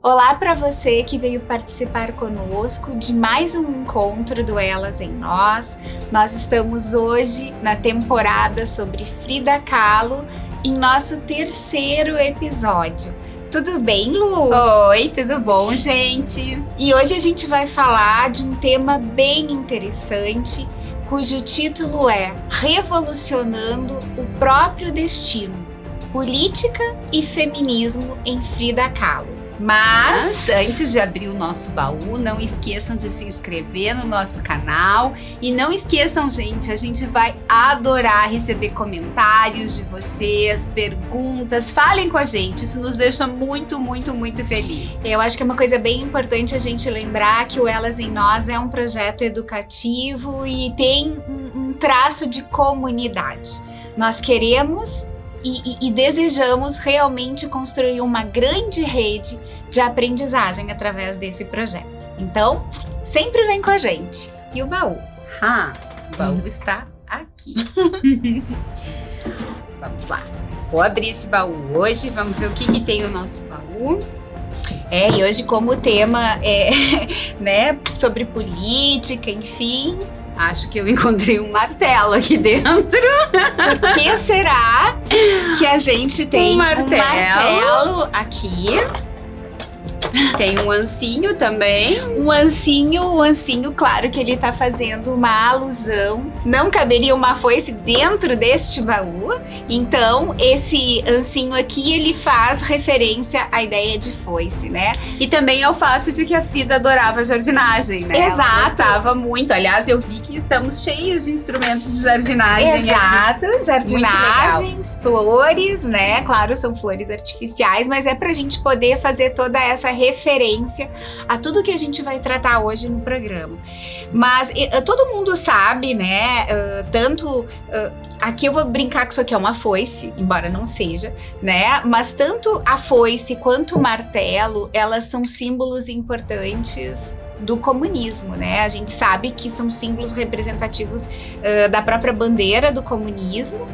Olá para você que veio participar conosco de mais um encontro do Elas em Nós. Nós estamos hoje na temporada sobre Frida Kahlo, em nosso terceiro episódio. Tudo bem, Lu? Oi, tudo bom, gente? E hoje a gente vai falar de um tema bem interessante, cujo título é Revolucionando o Próprio Destino, Política e Feminismo em Frida Kahlo. Mas antes de abrir o nosso baú, não esqueçam de se inscrever no nosso canal. E não esqueçam, gente, a gente vai adorar receber comentários de vocês, perguntas. Falem com a gente, isso nos deixa muito, muito, muito feliz. Eu acho que é uma coisa bem importante a gente lembrar que o Elas em Nós é um projeto educativo e tem um traço de comunidade. Nós queremos e desejamos realmente construir uma grande rede de aprendizagem através desse projeto. Então, sempre vem com a gente. E o baú? O baú está aqui. Vamos lá. Vou abrir esse baú hoje, vamos ver o que tem no nosso baú. E hoje como o tema é né, sobre política, enfim... Acho que eu encontrei um martelo aqui dentro. Por que será que a gente tem um martelo aqui? Tem um ancinho também. O ancinho, claro que ele tá fazendo uma alusão. Não caberia uma foice dentro deste baú. Então, esse ancinho aqui, ele faz referência à ideia de foice, né? E também ao fato de que a Frida adorava jardinagem, né? Exato. Ela gostava muito. Aliás, eu vi que estamos cheios de instrumentos de jardinagem. Exato, aqui. Jardinagens, flores, né? Claro, são flores artificiais, mas é pra gente poder fazer toda essa referência a tudo que a gente vai tratar hoje no programa. Mas todo mundo sabe, né? Aqui eu vou brincar que isso aqui é uma foice, embora não seja, né? Mas tanto a foice quanto o martelo, elas são símbolos importantes do comunismo, né? A gente sabe que são símbolos representativos da própria bandeira do comunismo.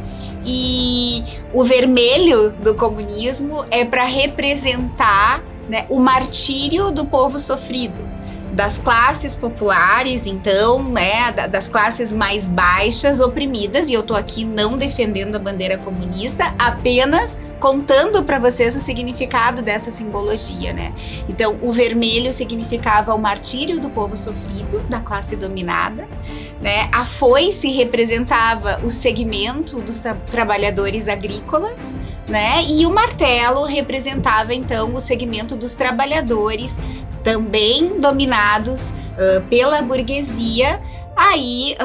E o vermelho do comunismo é para representar, né, o martírio do povo sofrido, das classes populares, então, né, das classes mais baixas, oprimidas, e eu tô aqui não defendendo a bandeira comunista, apenas contando para vocês o significado dessa simbologia, né? Então, o vermelho significava o martírio do povo sofrido, da classe dominada, né? A foice representava o segmento dos trabalhadores agrícolas, né? E o martelo representava, então, o segmento dos trabalhadores também dominados pela burguesia, aí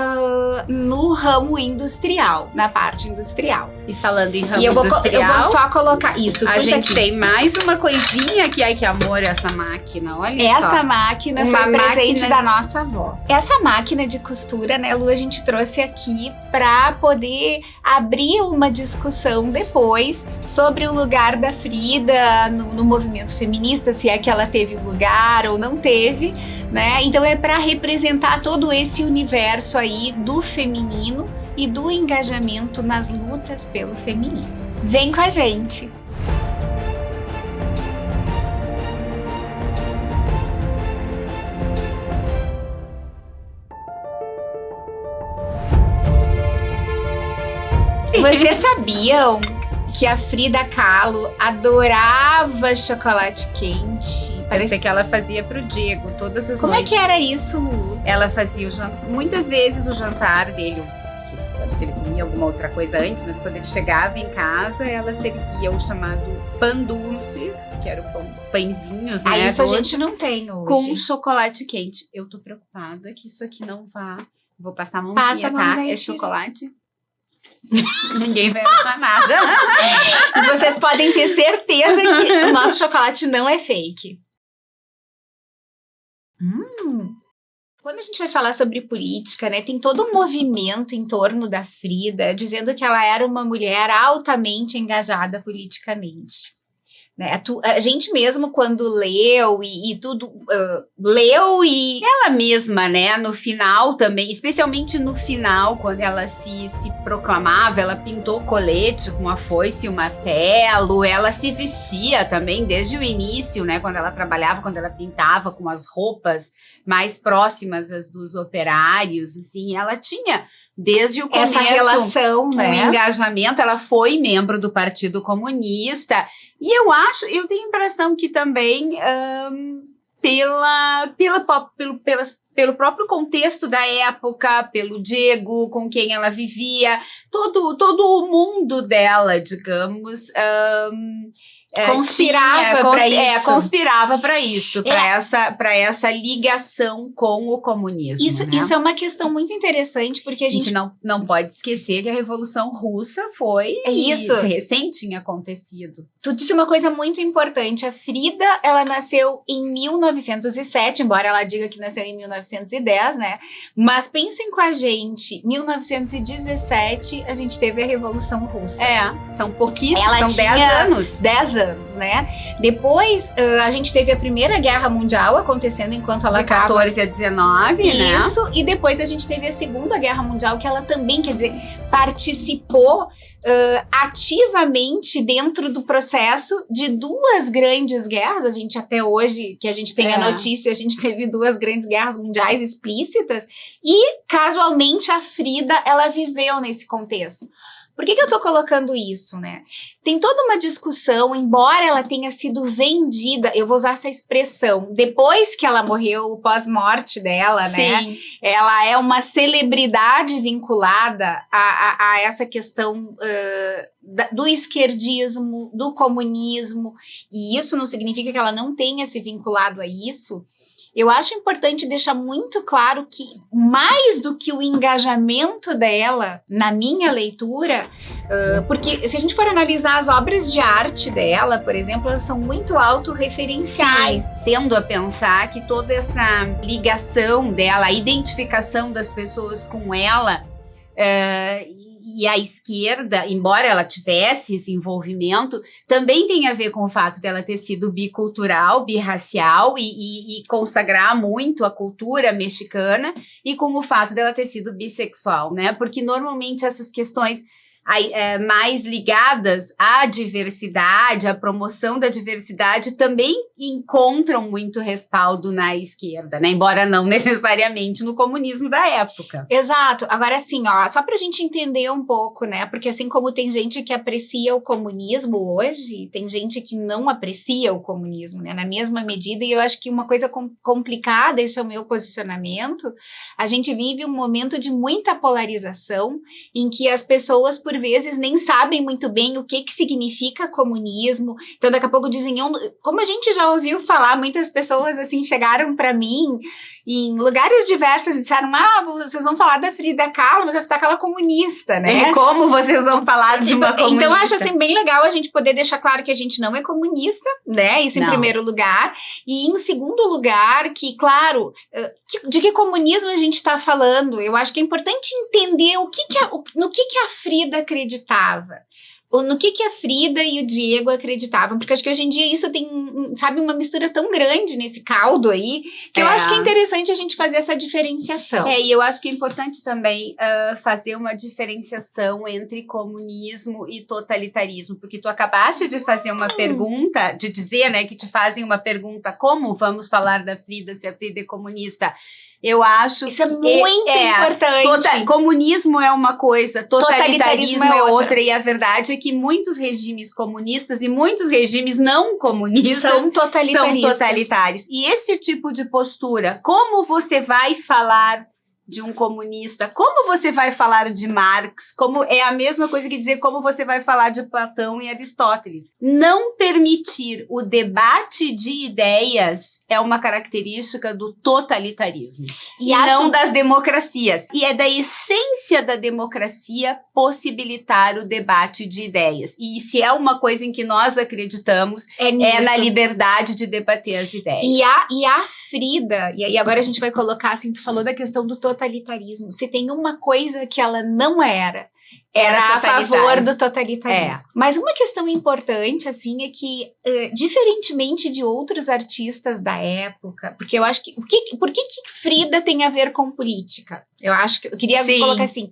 no ramo industrial, na parte industrial. E falando em ramo industrial... Eu vou só colocar isso. A gente tem mais uma coisinha aqui. Ai, que amor essa máquina, olha essa só. Máquina foi presente da nossa avó. Essa máquina de costura, né, Lu, a gente trouxe aqui para poder abrir uma discussão depois sobre o lugar da Frida no movimento feminista, se é que ela teve lugar ou não teve, né? Então é para representar todo esse universo aí do feminino e do engajamento nas lutas pelo feminismo. Vem com a gente! Vocês sabiam que a Frida Kahlo adorava chocolate quente? Parecia que ela fazia pro Diego todas as noites. Como é que era isso, Lu? Ela fazia muitas vezes o jantar dele, se ele comia alguma outra coisa antes, mas quando ele chegava em casa, ela servia o chamado pan dulce, que eram pãezinhos, né? Isso a gente não tem hoje. Com chocolate quente. Eu tô preocupada que isso aqui não vá. Vou passar a mãozinha, tá? É chocolate. Ninguém vai achar nada. E vocês podem ter certeza que o nosso chocolate não é fake. Quando a gente vai falar sobre política, né, tem todo um movimento em torno da Frida, dizendo que ela era uma mulher altamente engajada politicamente. né? A gente mesmo, quando leu e tudo, leu e... Ela mesma, né, no final também, especialmente no final, quando ela se proclamava, ela pintou colete com a foice e o martelo, ela se vestia também desde o início, né, quando ela trabalhava, quando ela pintava com as roupas mais próximas às dos operários, assim, ela tinha... Desde o começo, essa relação, né? Um engajamento, ela foi membro do Partido Comunista, e eu tenho a impressão que também pelo próprio contexto da época, pelo Diego com quem ela vivia, todo o mundo dela, digamos, conspirava para isso, para essa ligação com o comunismo. Isso é uma questão muito interessante, porque a gente não pode esquecer que a Revolução Russa foi recém tinha acontecido. Tu disse uma coisa muito importante. A Frida, ela nasceu em 1907, embora ela diga que nasceu em 1910, né? Mas pensem com a gente, 1917 a gente teve a Revolução Russa. São pouquíssimos, são 10 anos. 10 anos, né? Depois, a gente teve a Primeira Guerra Mundial acontecendo enquanto ela estava... De 14 a 19, né? Isso, e depois a gente teve a Segunda Guerra Mundial, que ela também, quer dizer, participou ativamente dentro do processo de duas grandes guerras. A gente até hoje, que a gente tem a notícia, a gente teve duas grandes guerras mundiais explícitas, e casualmente a Frida, ela viveu nesse contexto. Por que eu tô colocando isso, né? Tem toda uma discussão, embora ela tenha sido vendida, eu vou usar essa expressão, depois que ela morreu, o pós-morte dela, né? Ela é uma celebridade vinculada a essa questão do esquerdismo, do comunismo, e isso não significa que ela não tenha se vinculado a isso. Eu acho importante deixar muito claro que, mais do que o engajamento dela, na minha leitura, porque se a gente for analisar as obras de arte dela, por exemplo, elas são muito autorreferenciais. Tendo a pensar que toda essa ligação dela, a identificação das pessoas com ela, e a esquerda, embora ela tivesse esse envolvimento, também tem a ver com o fato dela ter sido bicultural, birracial e consagrar muito a cultura mexicana, e com o fato dela ter sido bissexual, né? Porque normalmente essas questões mais ligadas à diversidade, à promoção da diversidade, também encontram muito respaldo na esquerda, né? Embora não necessariamente no comunismo da época. Exato. Agora, assim, só pra gente entender um pouco, né? Porque assim como tem gente que aprecia o comunismo hoje, tem gente que não aprecia o comunismo, né? Na mesma medida, e eu acho que uma coisa complicada, esse é o meu posicionamento, a gente vive um momento de muita polarização, em que as pessoas, por vezes, nem sabem muito bem o que significa comunismo. Então, daqui a pouco dizem, como a gente já ouviu falar, muitas pessoas, assim, chegaram para mim em lugares diversos e disseram, vocês vão falar da Frida Kahlo, mas a Frida Kahlo é comunista, né? Como vocês vão falar de uma comunista? Então, acho, assim, bem legal a gente poder deixar claro que a gente não é comunista, né? Isso em primeiro lugar. E, em segundo lugar, que, claro, de que comunismo a gente está falando? Eu acho que é importante entender no que a Frida acreditava. Ou no que a Frida e o Diego acreditavam, porque acho que hoje em dia isso tem, sabe, uma mistura tão grande nesse caldo aí, que eu acho que é interessante a gente fazer essa diferenciação. E eu acho que é importante também fazer uma diferenciação entre comunismo e totalitarismo, porque tu acabaste de fazer uma pergunta, de dizer, né, que te fazem uma pergunta, como vamos falar da Frida se a Frida é comunista? Eu acho isso é muito importante. Comunismo é uma coisa, totalitarismo é outra. E a verdade é que muitos regimes comunistas e muitos regimes não comunistas são totalitários. E esse tipo de postura, como você vai falar de um comunista, como você vai falar de Marx, como é a mesma coisa que dizer como você vai falar de Platão e Aristóteles. Não permitir o debate de ideias é uma característica do totalitarismo e não das democracias. E é da essência da democracia possibilitar o debate de ideias. E se é uma coisa em que nós acreditamos, é na liberdade de debater as ideias. E a Frida, e agora a gente vai colocar, assim, tu falou da questão do totalitarismo. Se tem uma coisa que ela não era, era a favor do totalitarismo. Mas uma questão importante, assim, é que, diferentemente de outros artistas da época, porque eu acho que... Por que Frida tem a ver com política? Eu queria colocar assim...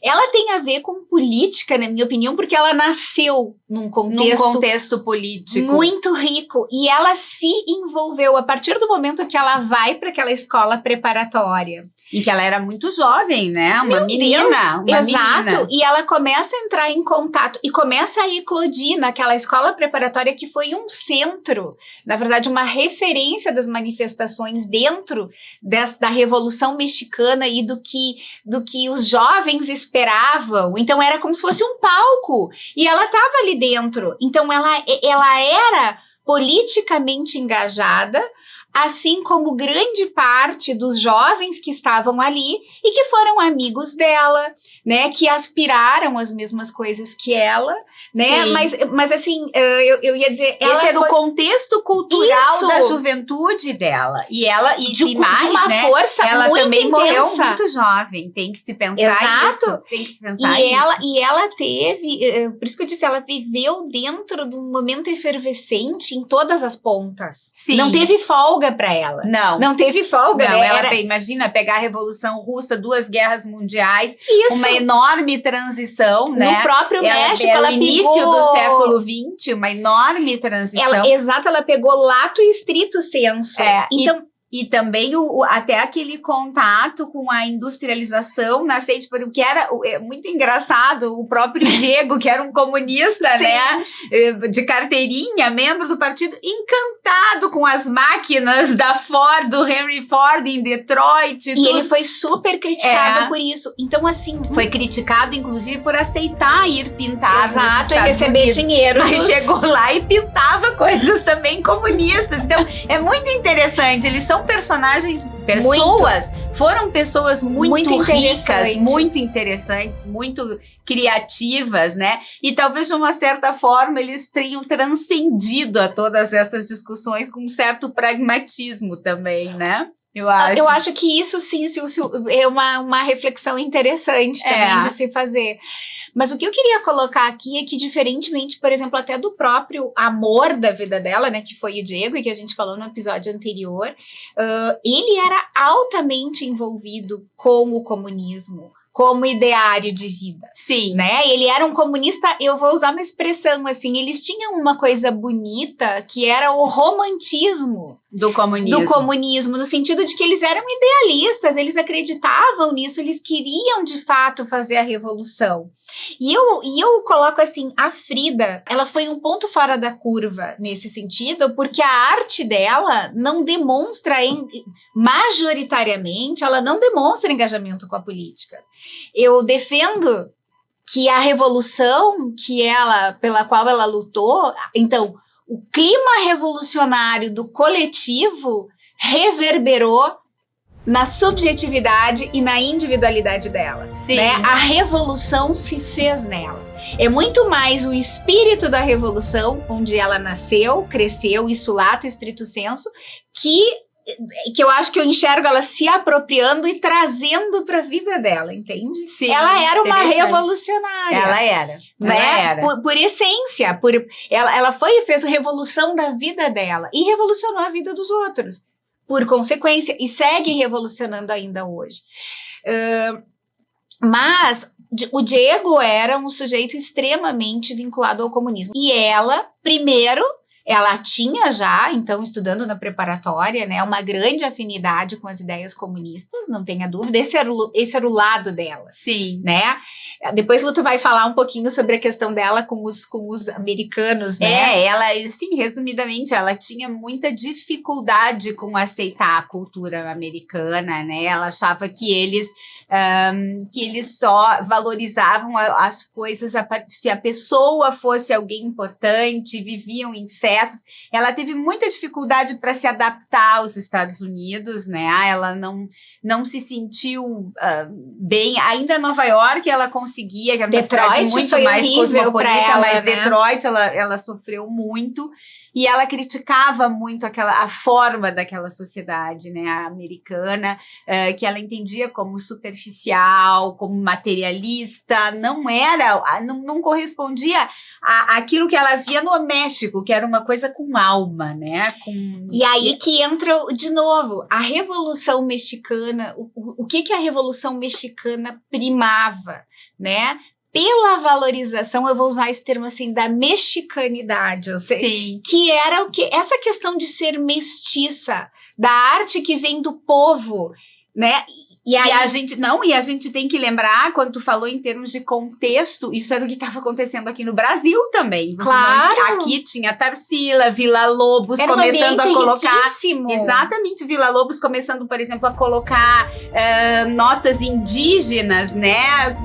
Ela tem a ver com política, na minha opinião, porque ela nasceu num contexto político muito rico e ela se envolveu a partir do momento que ela vai para aquela escola preparatória. Em que ela era muito jovem, né? Uma menina. Exato. E ela começa a entrar em contato e começa a eclodir naquela escola preparatória que foi um centro, na verdade, uma referência das manifestações dentro da Revolução Mexicana e do que os jovens esperavam. Então, era como se fosse um palco. E ela estava ali dentro. Então, ela era politicamente engajada, assim como grande parte dos jovens que estavam ali e que foram amigos dela, né, que aspiraram as mesmas coisas que ela, né, mas assim, eu ia dizer... Esse era o contexto cultural da juventude dela, e de uma né, força ela muito também intensa. Morreu muito jovem, tem que se pensar isso. Tem que se pensar e ela teve, por isso que eu disse, ela viveu dentro de um momento efervescente em todas as pontas. Sim. Não teve folga para ela. Não teve folga, não, né? Imagina pegar a Revolução Russa, 2 guerras mundiais, uma enorme transição, né? No próprio México, ela pegou... início do século XX, uma enorme transição. Ela pegou lato e estrito senso. Então... E também até aquele contato com a industrialização nascente, porque era muito engraçado, o próprio Diego, que era um comunista, né, de carteirinha, membro do partido, encantado com as máquinas da Ford, do Henry Ford em Detroit. E ele foi super criticado por isso. Então, assim... Foi criticado, inclusive, por aceitar ir pintar. Exato, e receber dinheiro. Mas chegou lá e pintava coisas também comunistas. Então, é muito interessante. Eles são foram pessoas muito ricas, muito interessantes, muito criativas, né? E talvez de uma certa forma eles tenham transcendido a todas essas discussões com um certo pragmatismo também, né? Eu acho que isso sim é uma reflexão interessante também de se fazer. Mas o que eu queria colocar aqui é que, diferentemente, por exemplo, até do próprio amor da vida dela, né, que foi o Diego, e que a gente falou no episódio anterior, ele era altamente envolvido com o comunismo, como ideário de vida. Sim. Né? Ele era um comunista, eu vou usar uma expressão assim, eles tinham uma coisa bonita que era o romantismo do comunismo, no sentido de que eles eram idealistas, eles acreditavam nisso, eles queriam de fato fazer a revolução. E eu coloco assim, a Frida, ela foi um ponto fora da curva nesse sentido, porque a arte dela não demonstra, majoritariamente, ela não demonstra engajamento com a política. Eu defendo que a revolução pela qual ela lutou, então, o clima revolucionário do coletivo reverberou na subjetividade e na individualidade dela. Sim. Né? A revolução se fez nela. É muito mais o espírito da revolução, onde ela nasceu, cresceu, isso lato, estrito senso, que eu acho que eu enxergo ela se apropriando e trazendo para a vida dela, entende? Sim, ela era uma revolucionária. Ela era. Né? Ela era. Por essência. Ela fez a revolução da vida dela e revolucionou a vida dos outros, por consequência, e segue revolucionando ainda hoje. Mas o Diego era um sujeito extremamente vinculado ao comunismo. E ela, primeiro... Ela tinha já, então, estudando na preparatória, né, uma grande afinidade com as ideias comunistas, não tenha dúvida. Esse era o lado dela. Sim. Né? Depois o Luto vai falar um pouquinho sobre a questão dela com os americanos, né? Ela, sim, resumidamente, ela tinha muita dificuldade com aceitar a cultura americana, né? Ela achava que eles só valorizavam as coisas se a pessoa fosse alguém importante, viviam em festa, impressas. Ela teve muita dificuldade para se adaptar aos Estados Unidos, né? Ela não se sentiu bem. Ainda em Nova York ela conseguia, que era uma cidade muito mais cosmopolita, mas né? Detroit ela sofreu muito e ela criticava muito a forma daquela sociedade, né, americana, que ela entendia como superficial, como materialista, não correspondia àquilo que ela via no México, que era uma coisa com alma, né? E aí que entra, de novo, a Revolução Mexicana, o que a Revolução Mexicana primava, né? Pela valorização, eu vou usar esse termo assim, da mexicanidade, eu sei, sim, que era o que essa questão de ser mestiça, da arte que vem do povo, né? E a gente tem que lembrar, quando tu falou em termos de contexto, isso era o que estava acontecendo aqui no Brasil também. Claro. Aqui tinha Tarsila, Villa Lobos era começando a colocar. Riquíssimo. Exatamente, Villa Lobos começando, por exemplo, a colocar notas indígenas, né?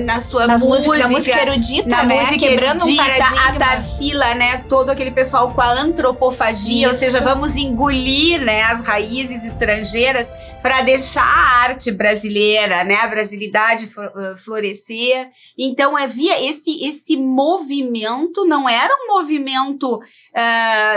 Na sua música. Na música erudita, na né? Música quebrando erudita, um paradigma. A Tarsila, né? Todo aquele pessoal com a antropofagia, ou seja, vamos engolir, né, as raízes estrangeiras para deixar a arte brasileira, né, a brasilidade florescer. Então havia esse movimento, não era um movimento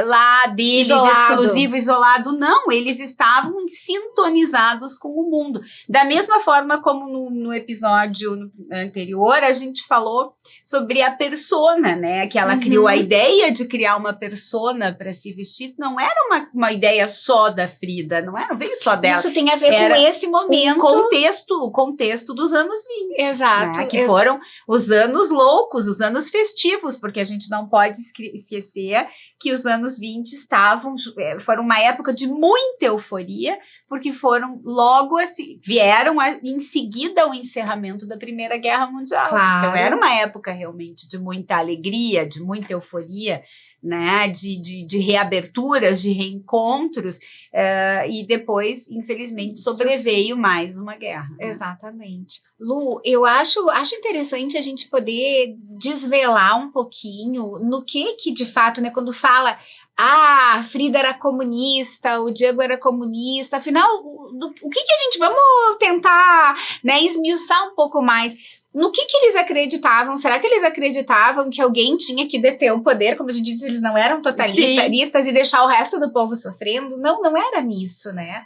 lá deles, exclusivo, isolado, não, eles estavam sintonizados com o mundo. Da mesma forma como no episódio anterior, a gente falou sobre a persona, né, que ela criou a ideia de criar uma persona para se vestir, não era uma ideia só da Frida, não veio só dela. Isso tem a ver com esse momento. O contexto dos anos 20. Exato. Né? Que foram os anos loucos, os anos festivos, porque a gente não pode esquecer que os anos 20 foram uma época de muita euforia, porque foram logo assim, vieram em seguida ao encerramento da Primeira Guerra Mundial. Claro. Então era uma época realmente de muita alegria, de muita euforia, né, de reaberturas, de reencontros, e depois, infelizmente, sobreveio mais uma guerra. Né? Exatamente. Lu, eu acho interessante a gente poder desvelar um pouquinho no que de fato, né, quando fala a Frida era comunista, o Diego era comunista, afinal, o que a gente, vamos tentar, né, esmiuçar um pouco mais. No que eles acreditavam? Será que eles acreditavam que alguém tinha que deter o poder? Como a gente disse, eles não eram totalitaristas. Sim. E deixar o resto do povo sofrendo? Não era nisso, né?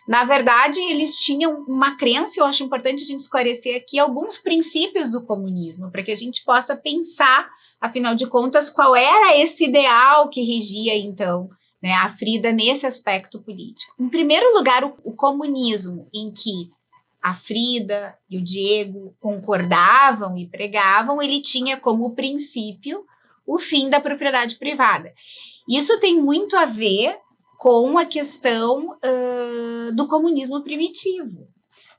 Na verdade, eles tinham uma crença, eu acho importante a gente esclarecer aqui alguns princípios do comunismo, para que a gente possa pensar, afinal de contas, qual era esse ideal que regia, então, né, a Frida nesse aspecto político. Em primeiro lugar, o comunismo, em que a Frida e o Diego concordavam e pregavam, ele tinha como princípio o fim da propriedade privada. Isso tem muito a ver com a questão do comunismo primitivo,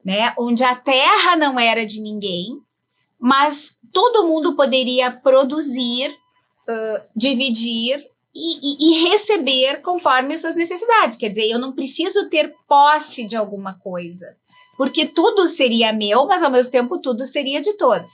né? Onde a terra não era de ninguém, mas todo mundo poderia produzir, dividir e receber conforme suas necessidades. Quer dizer, eu não preciso ter posse de alguma coisa, porque tudo seria meu, mas ao mesmo tempo tudo seria de todos.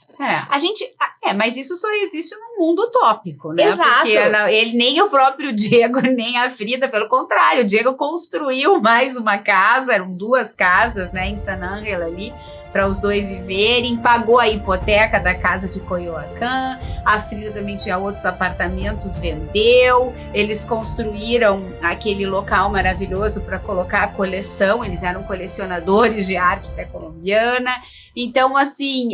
Mas isso só existe no mundo utópico, né? Exato. Porque ele, nem o próprio Diego, nem a Frida, pelo contrário, o Diego construiu mais uma casa, eram 2 casas, né, em San Ángel ali, para os dois viverem, pagou a hipoteca da casa de Coyoacán, a Frida também tinha outros apartamentos, vendeu, eles construíram aquele local maravilhoso para colocar a coleção, eles eram colecionadores de arte pré-colombiana, então assim...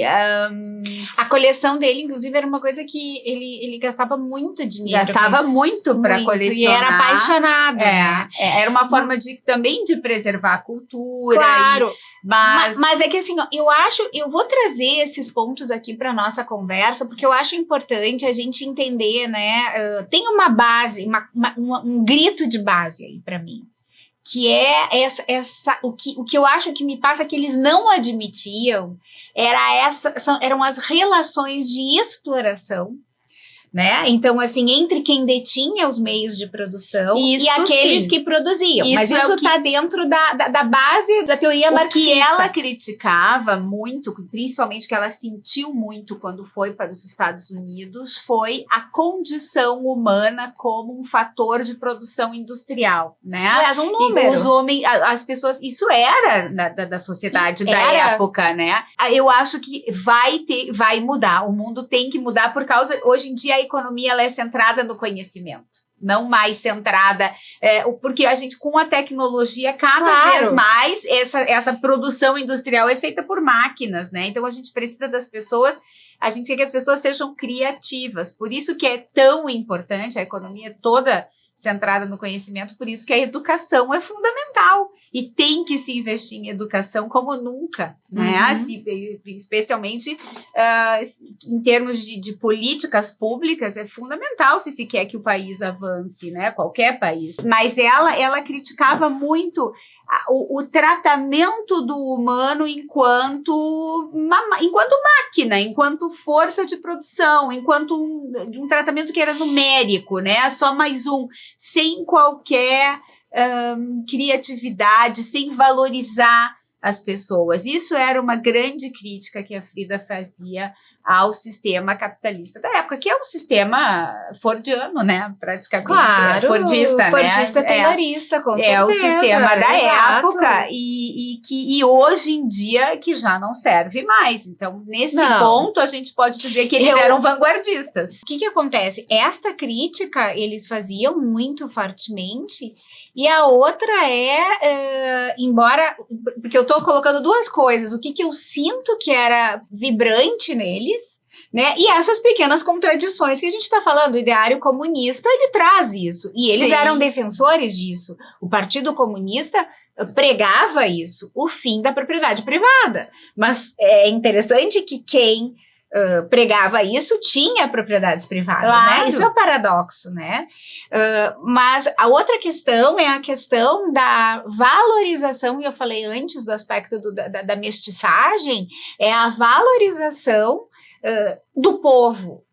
A coleção dele, inclusive, era uma coisa que ele gastava muito dinheiro. Gastava muito para colecionar. E era apaixonado. Né? Era uma forma também de preservar a cultura. Claro. Mas é que assim, eu vou trazer esses pontos aqui para nossa conversa, porque eu acho importante a gente entender, né? Tem uma base, um grito de base aí para mim, que é o que eu acho que me passa que eles não admitiam eram as relações de exploração né? Então, assim, entre quem detinha os meios de produção Isso, e aqueles sim. que produziam. Isso Mas é isso o que- está dentro da base da teoria O marxista. que ela criticava muito, principalmente que ela sentiu muito quando foi para os Estados Unidos, foi a condição humana como um fator de produção industrial, né? Aliás, um Então, número. os homens, as pessoas, isso era da sociedade da Era. época, né? Eu acho que vai mudar. O mundo tem que mudar por causa, hoje em dia a economia ela é centrada no conhecimento, não mais centrada, porque a gente com a tecnologia cada vez mais essa produção industrial é feita por máquinas, né? Então a gente precisa das pessoas. A gente quer que as pessoas sejam criativas. Por isso que é tão importante a economia toda centrada no conhecimento, por isso que a educação é fundamental e tem que se investir em educação como nunca, né? Assim, especialmente em termos de políticas públicas, é fundamental se quer que o país avance, né? Qualquer país. Mas ela criticava muito o tratamento do humano enquanto máquina, enquanto força de produção, enquanto um tratamento que era numérico, né? Só mais um, sem qualquer criatividade, sem valorizar as pessoas. Isso era uma grande crítica que a Frida fazia ao sistema capitalista da época, que é um sistema fordiano, né? Praticamente. Claro, Fordista, fordista, né? taylorista, com certeza. É o sistema da exato. época e hoje em dia que já não serve mais. Então, nesse ponto, a gente pode dizer que eles eram vanguardistas. O que acontece? Esta crítica eles faziam muito fortemente, e a outra embora... Porque eu estou colocando duas coisas. O que eu sinto que era vibrante neles, né? E essas pequenas contradições que a gente está falando. O ideário comunista, ele traz isso. E eles eram defensores disso. O Partido Comunista pregava isso, o fim da propriedade privada. Mas é interessante que quem pregava isso tinha propriedades privadas, né? Isso é o paradoxo, né? Mas a outra questão é a questão da valorização, e eu falei antes do aspecto da mestiçagem, é a valorização do povo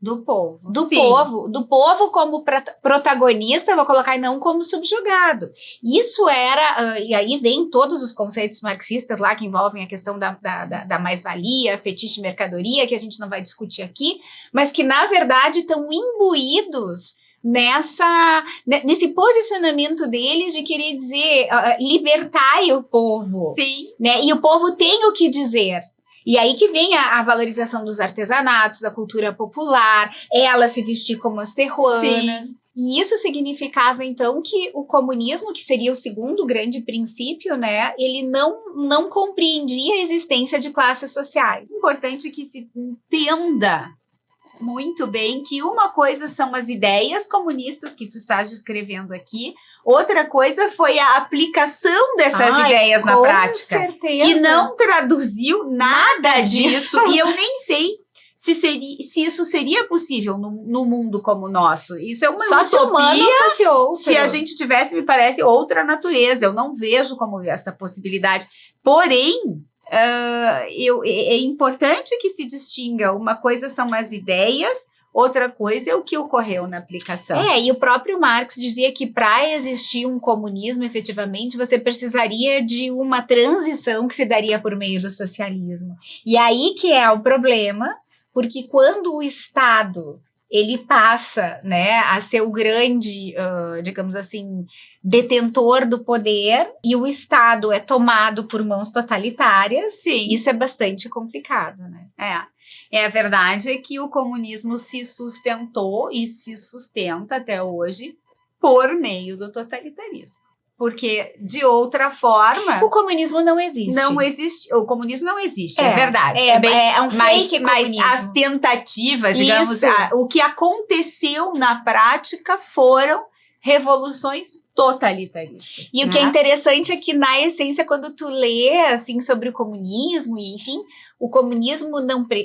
como protagonista, vou colocar, e não como subjugado. Isso era, e aí vem todos os conceitos marxistas lá que envolvem a questão da mais-valia, fetiche mercadoria, que a gente não vai discutir aqui, mas que na verdade estão imbuídos nesse posicionamento deles de querer dizer, libertai o povo. Sim. Né? E o povo tem o que dizer. E aí que vem a valorização dos artesanatos, da cultura popular, ela se vestir como as terruanas. Sim. E isso significava, então, que o comunismo, que seria o segundo grande princípio, né, ele não compreendia a existência de classes sociais. Importante que se entenda muito bem que uma coisa são as ideias comunistas que tu estás descrevendo aqui, outra coisa foi a aplicação dessas ideias na prática, certeza. Que não traduziu nada disso, e eu nem sei se isso seria possível no mundo como o nosso. Isso é uma utopia. Se a gente tivesse, me parece, outra natureza. Eu não vejo como essa possibilidade. Porém, é importante que se distinga. Uma coisa são as ideias, outra coisa é o que ocorreu na aplicação. E o próprio Marx dizia que para existir um comunismo, efetivamente, você precisaria de uma transição que se daria por meio do socialismo. E aí que é o problema, porque quando o Estado ele passa, né, a ser o grande, digamos assim, detentor do poder, e o Estado é tomado por mãos totalitárias, sim, isso é bastante complicado, né? A verdade é que o comunismo se sustentou e se sustenta até hoje por meio do totalitarismo. Porque, de outra forma... O comunismo não existe. O comunismo não existe, é verdade. É um fake comunismo. Mas as tentativas, digamos, o que aconteceu na prática foram revoluções totalitaristas. E o que é interessante é que, na essência, quando tu lê, assim, sobre o comunismo, e enfim, o comunismo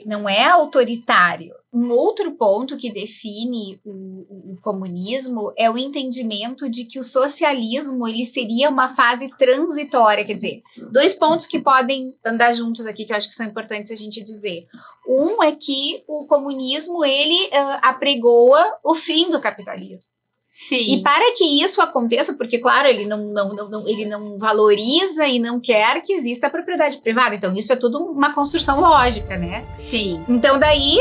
não é autoritário. Um outro ponto que define o comunismo é o entendimento de que o socialismo, ele seria uma fase transitória, quer dizer, 2 pontos que podem andar juntos aqui, que eu acho que são importantes a gente dizer. Um é que o comunismo, ele apregoa o fim do capitalismo. Sim. E para que isso aconteça, porque, claro, ele não valoriza e não quer que exista a propriedade privada. Então, isso é tudo uma construção lógica, né? Sim. Então, daí,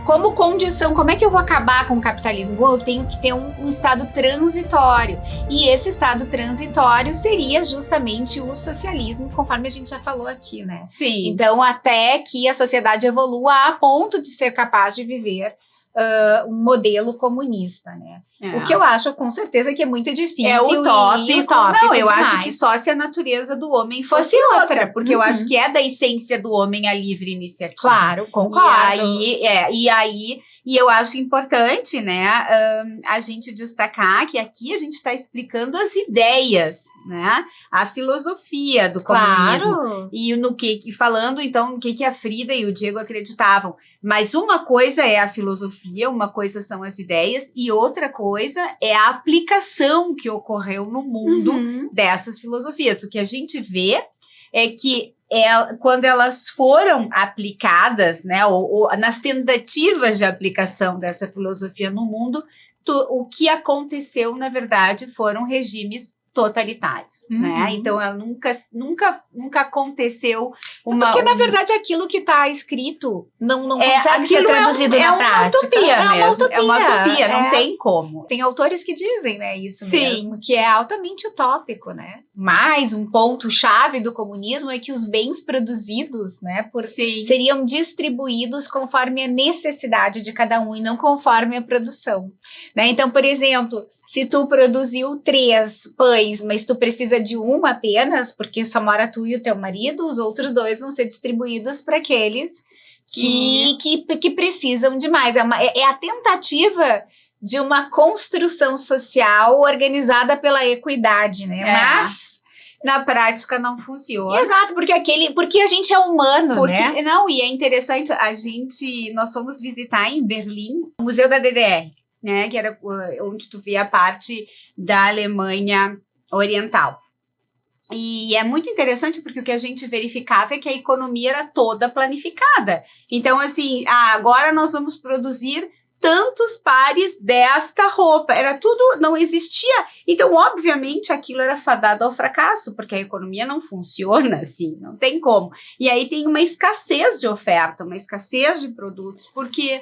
como condição, como é que eu vou acabar com o capitalismo? Bom, eu tenho que ter um estado transitório. E esse estado transitório seria justamente o socialismo, conforme a gente já falou aqui, né? Sim. Então, até que a sociedade evolua a ponto de ser capaz de viver um modelo comunista, né? O que eu acho, com certeza, que é muito difícil. É utópico. Não, eu demais. acho que só se a natureza do homem fosse outra. Porque eu acho que é da essência do homem a livre iniciativa. Claro, concordo. E eu acho importante, né, a gente destacar que aqui a gente está explicando as ideias, né, a filosofia do comunismo. Claro. E falando, então, no que a Frida e o Diego acreditavam. Mas uma coisa é a filosofia, uma coisa são as ideias, e outra coisa é a aplicação que ocorreu no mundo dessas filosofias. O que a gente vê é que quando elas foram aplicadas, né, ou nas tentativas de aplicação dessa filosofia no mundo, o que aconteceu, na verdade, foram regimes totalitários, né? Então, ela nunca aconteceu uma... Porque, na verdade, aquilo que está escrito não consegue ser traduzido na prática. É uma utopia, não tem como. Tem autores que dizem, né, isso mesmo, que é altamente utópico, né? Mas um ponto-chave do comunismo é que os bens produzidos, né, seriam distribuídos conforme a necessidade de cada um e não conforme a produção, né? Então, por exemplo, se tu produziu 3 pães, mas tu precisa de 1 apenas, porque só mora tu e o teu marido, os outros 2 vão ser distribuídos para aqueles que precisam de mais. É a tentativa de uma construção social organizada pela equidade, né? Mas na prática não funciona. Exato, porque a gente é humano, né? Não, e é interessante, nós fomos visitar em Berlim o Museu da DDR. Né, que era onde tu via a parte da Alemanha Oriental. E é muito interessante porque o que a gente verificava é que a economia era toda planificada. Então, assim, agora nós vamos produzir tantos pares desta roupa. Era tudo, não existia. Então, obviamente, aquilo era fadado ao fracasso, porque a economia não funciona assim, não tem como. E aí tem uma escassez de oferta, uma escassez de produtos, porque...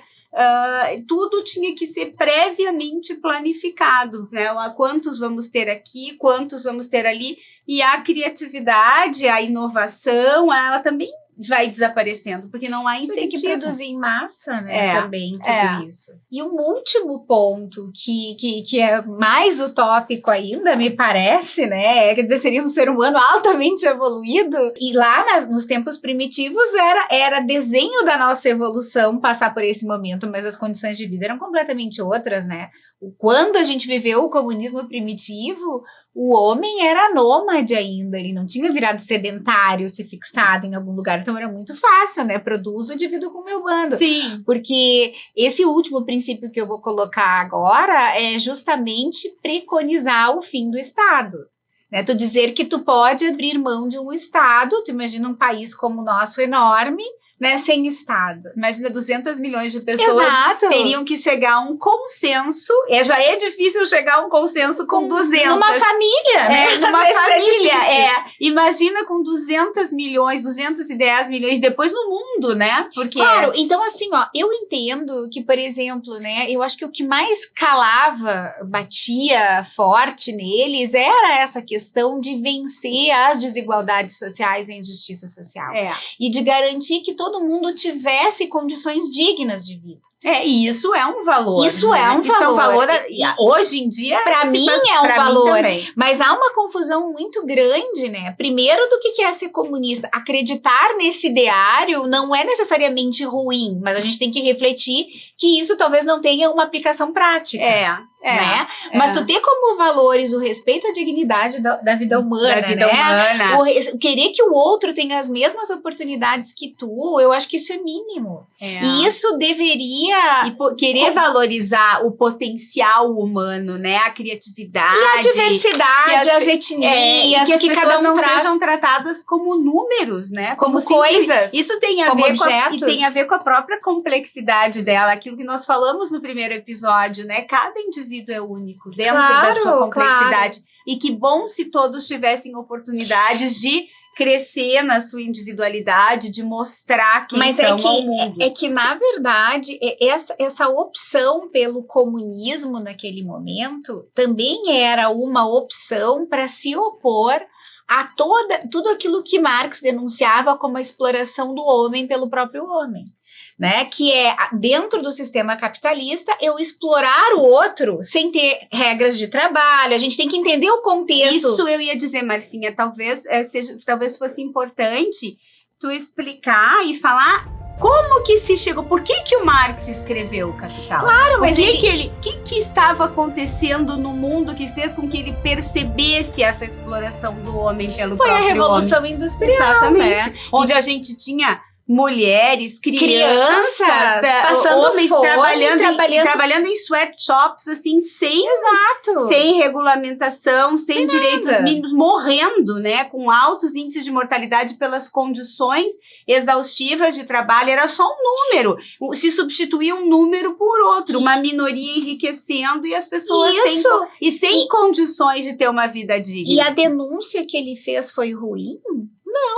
tudo tinha que ser previamente planificado, né? Quantos vamos ter aqui, quantos vamos ter ali, e a criatividade, a inovação, ela também vai desaparecendo, porque não há incentivo. Tem que produzir em massa, né? Também, tudo isso. E um último ponto que é mais utópico ainda, me parece, né? Quer dizer, seria um ser humano altamente evoluído. E lá nos tempos primitivos era desenho da nossa evolução passar por esse momento, mas as condições de vida eram completamente outras, né? Quando a gente viveu o comunismo primitivo, o homem era nômade ainda, ele não tinha virado sedentário, se fixado em algum lugar, então era muito fácil, né? Produzo e divido com o meu bando. Sim. Porque esse último princípio que eu vou colocar agora é justamente preconizar o fim do Estado. Né? Tu dizer que tu pode abrir mão de um Estado, tu imagina um país como o nosso enorme, né, sem Estado. Imagina 200 milhões de pessoas teriam que chegar a um consenso. Já é difícil chegar a um consenso com 200. Numa família, né? Numa família, Imagina com 200 milhões, 210 milhões, depois no mundo, né? Porque claro, então assim, eu entendo que, por exemplo, né, eu acho que o que mais batia forte neles era essa questão de vencer as desigualdades sociais e a injustiça social. E de garantir que todo mundo tivesse condições dignas de vida. E isso é um valor. Isso é um valor. Hoje em dia, para mim é um valor. Mas há uma confusão muito grande, né? Primeiro, do que é ser comunista. Acreditar nesse ideário não é necessariamente ruim, mas a gente tem que refletir que isso talvez não tenha uma aplicação prática. né? Mas tu ter como valores o respeito à dignidade da vida humana, né? Querer que o outro tenha as mesmas oportunidades que tu, eu acho que isso é mínimo. E isso deveria... querer valorizar o potencial humano, né? A criatividade. E a diversidade, as etnias, que as pessoas cada um não sejam tratadas como números, né? Como coisas. Isso tem a ver objetos. E tem a ver com a própria complexidade dela, aquilo que nós falamos no primeiro episódio, né? Cada indivíduo é único dentro da sua complexidade. E que bom se todos tivessem oportunidades de crescer na sua individualidade, de mostrar quem são ao mundo. É que, na verdade, essa opção pelo comunismo naquele momento também era uma opção para se opor a tudo aquilo que Marx denunciava como a exploração do homem pelo próprio homem. Né, que é, dentro do sistema capitalista, eu explorar o outro sem ter regras de trabalho. A gente tem que entender o contexto. Isso eu ia dizer, Marcinha, talvez fosse importante tu explicar e falar como que se chegou, por que o Marx escreveu o Capital? Claro, mas o que estava acontecendo no mundo que fez com que ele percebesse essa exploração do homem pelo próprio homem? Foi a Revolução Industrial, exatamente, né? Onde a gente tinha mulheres, crianças passando homens fome, trabalhando em sweatshops, assim, sem regulamentação, sem direitos mínimos, morrendo, né, com altos índices de mortalidade pelas condições exaustivas de trabalho. Era só um número, se substituía um número por outro, uma minoria enriquecendo e as pessoas sem condições de ter uma vida digna. E a denúncia que ele fez foi ruim?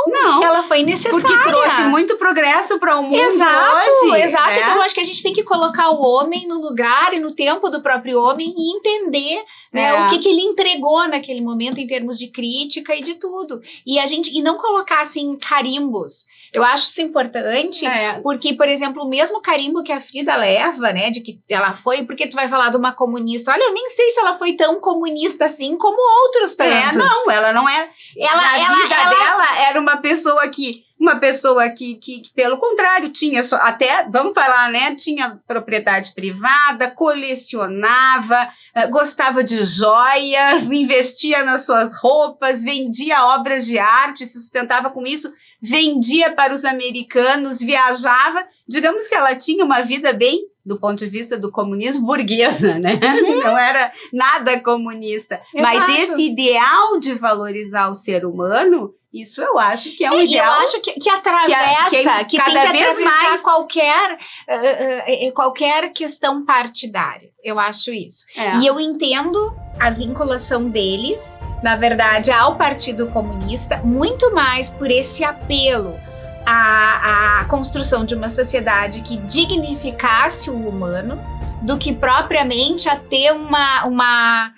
Não, ela foi necessária. Porque trouxe muito progresso para o mundo hoje. Exato. Né? Então, eu acho que a gente tem que colocar o homem no lugar e no tempo do próprio homem e entender o que ele entregou naquele momento em termos de crítica e de tudo. E não colocar, assim, carimbos. Eu acho isso importante, porque, por exemplo, o mesmo carimbo que a Frida leva, né, de que ela foi, porque tu vai falar de uma comunista, olha, eu nem sei se ela foi tão comunista assim como outros tantos. Não, ela não é. Na vida dela era uma pessoa que, pelo contrário, tinha vamos falar, né, tinha propriedade privada, colecionava, gostava de joias, investia nas suas roupas, vendia obras de arte, se sustentava com isso, vendia para os americanos, viajava. Digamos que ela tinha uma vida bem, do ponto de vista do comunismo, burguesa, né? Não era nada comunista. Exato. Mas esse ideal de valorizar o ser humano, isso eu acho que é um ideal... Eu acho que atravessa, que cada tem que vez mais qualquer questão partidária. Eu acho isso. E eu entendo a vinculação deles, na verdade, ao Partido Comunista, muito mais por esse apelo à construção de uma sociedade que dignificasse o humano do que propriamente a ter uma...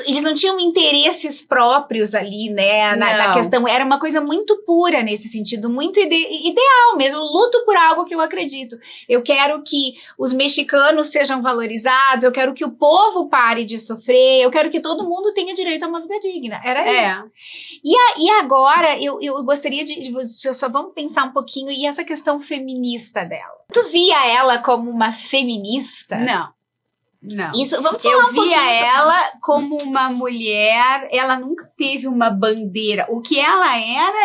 Eles não tinham interesses próprios ali, né, na questão. Era uma coisa muito pura nesse sentido, muito ideal mesmo. Eu luto por algo que eu acredito. Eu quero que os mexicanos sejam valorizados, eu quero que o povo pare de sofrer, eu quero que todo mundo tenha direito a uma vida digna. Era isso. E agora, eu gostaria só vamos pensar um pouquinho, e essa questão feminista dela. Tu via ela como uma feminista? Não. Isso, vamos falar eu via ela como uma mulher, ela nunca teve uma bandeira. O que ela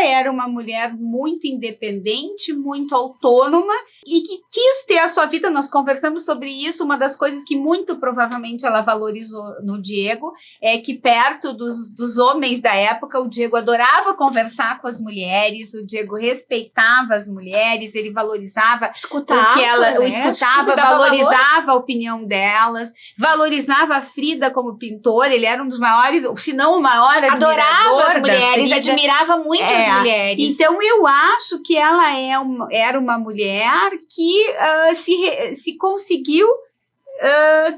era uma mulher muito independente, muito autônoma e que quis ter a sua vida. Nós conversamos sobre isso. Uma das coisas que muito provavelmente ela valorizou no Diego é que perto dos homens da época, o Diego adorava conversar com as mulheres, o Diego respeitava as mulheres, ele valorizava escutava, o que ela escutava, valorizava a opinião delas. Valorizava a Frida como pintor, ele era um dos maiores, se não o maior admirador. Adorava as mulheres, admirava muito as mulheres. Então eu acho que ela era uma mulher que se conseguiu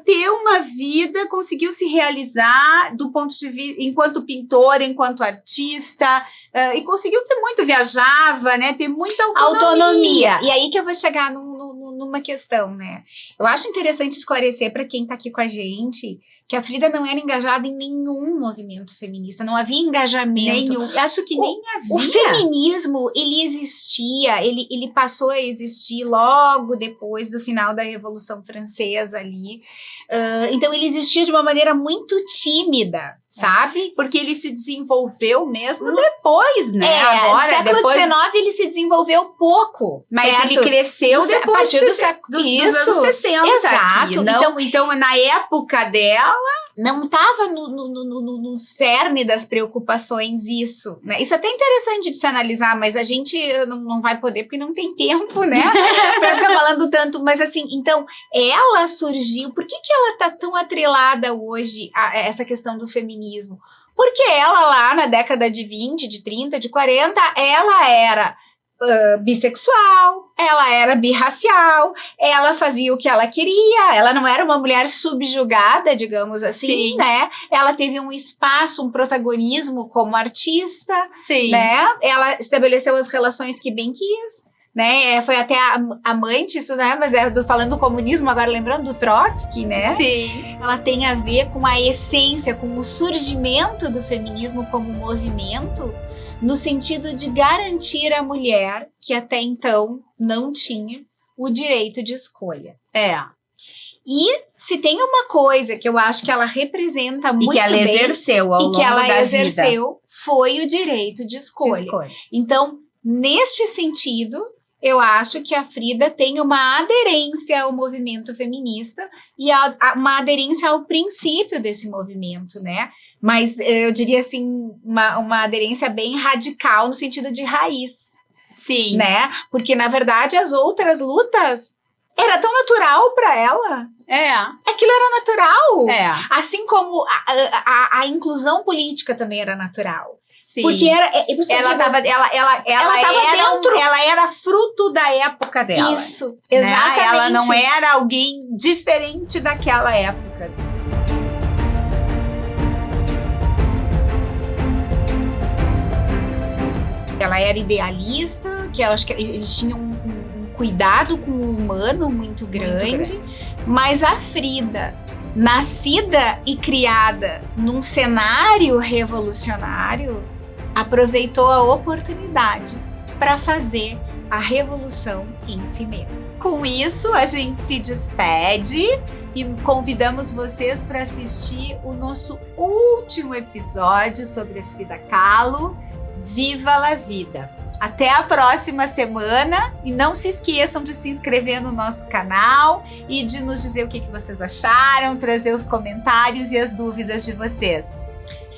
ter uma vida, conseguiu se realizar do ponto de vista, enquanto pintora, enquanto artista, e conseguiu ter muito, viajava, né, ter muita autonomia. E aí que eu vou chegar numa questão, né? Eu acho interessante esclarecer para quem está aqui com a gente que a Frida não era engajada em nenhum movimento feminista, não havia engajamento. Nenhum. Eu acho que nem havia. O feminismo, ele existia, ele passou a existir logo depois do final da Revolução Francesa ali. Então, ele existia de uma maneira muito tímida, sabe? Porque ele se desenvolveu mesmo depois, né? Agora, no século XIX ele se desenvolveu pouco. Mas ele cresceu depois dos anos 60. Exato. Então, na época dela, não estava no cerne das preocupações isso, né? Isso é até interessante de se analisar, mas a gente não vai poder porque não tem tempo, né? Para ficar falando tanto. Mas assim, então, ela surgiu. Por que ela está tão atrelada hoje a essa questão do feminismo? Porque ela lá na década de 20, de 30, de 40, ela era bissexual, ela era birracial, ela fazia o que ela queria, ela não era uma mulher subjugada, digamos assim, Sim. né? Ela teve um espaço, um protagonismo como artista, sim, né? Ela estabeleceu as relações que bem quis, né? Foi até amante, isso, né? Mas falando do comunismo, agora lembrando do Trotsky, né? Sim. Ela tem a ver com a essência, com o surgimento do feminismo como movimento, no sentido de garantir à mulher, que até então não tinha, o direito de escolha. E se tem uma coisa que eu acho que ela representa muito bem... E que ela exerceu ao longo da vida. Foi o direito de escolha. Então, neste sentido, eu acho que a Frida tem uma aderência ao movimento feminista e uma aderência ao princípio desse movimento, né? Mas eu diria assim, uma aderência bem radical no sentido de raiz. Sim. Né? Porque, na verdade, as outras lutas era tão natural para ela. Aquilo era natural. Assim como a inclusão política também era natural. Sim. Porque ela era fruto da época dela. Isso, exatamente. Né? Ela não era alguém diferente daquela época. Ela era idealista, que eu acho que eles tinham um cuidado com o humano muito grande. Mas a Frida, nascida e criada num cenário revolucionário, aproveitou a oportunidade para fazer a revolução em si mesma. Com isso, a gente se despede e convidamos vocês para assistir o nosso último episódio sobre a Frida Kahlo, Viva la Vida. Até a próxima semana e não se esqueçam de se inscrever no nosso canal e de nos dizer o que vocês acharam, trazer os comentários e as dúvidas de vocês.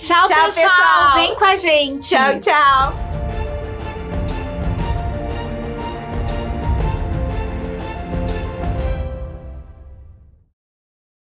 Tchau, pessoal! Vem com a gente! Tchau, tchau!